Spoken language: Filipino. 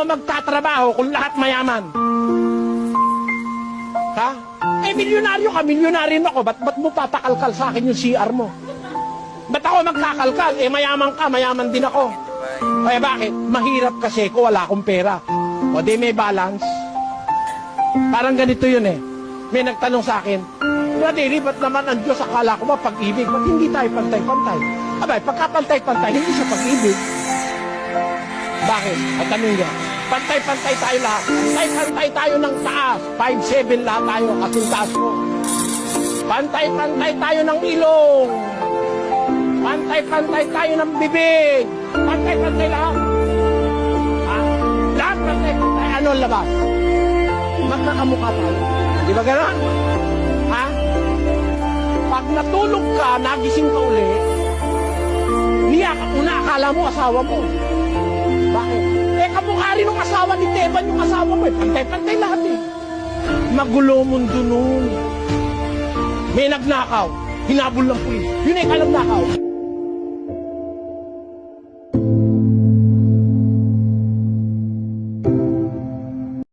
magtatrabaho kung lahat mayaman? Ha? Eh, milyonaryo ka, milyonaryo ako. Ba't mo papakalkal sa akin yung CR mo? Ba't ako magkakalkal? Eh, mayaman ka, mayaman din ako. Kaya bakit? Mahirap kasi kung wala akong pera. O di may balance. Parang ganito yun eh. May nagtanong sa akin, Brother, ba't naman ang Diyos akala ko ba pag-ibig? Ba't hindi tayo pantay-pantay? Abay, pagka-pantay-pantay, hindi siya pag-ibig. Bakit? At tanong niya, pantay-pantay tayo lahat. Pantay-pantay tayo ng taas. 5'7" lahat tayo, kasing taas ko. Pantay-pantay tayo ng ilong. Pantay-pantay tayo ng bibig. Pantay-pantay lahat. Ha? Lahat pantay-pantay. Ano ang labas? Magkakamukha tayo. Di ba gano'n? Ha? Pag natulog ka, nagising ka ulit, niya ka una, akala mo asawa mo. Bakit? Eh, kamukha rin ng asawa ni Teban yung asawa mo. Pantay-pantay lahat eh. Magulo mundo nun. May nagnakaw. Hinabol ng pulis. Yun eh, kala mo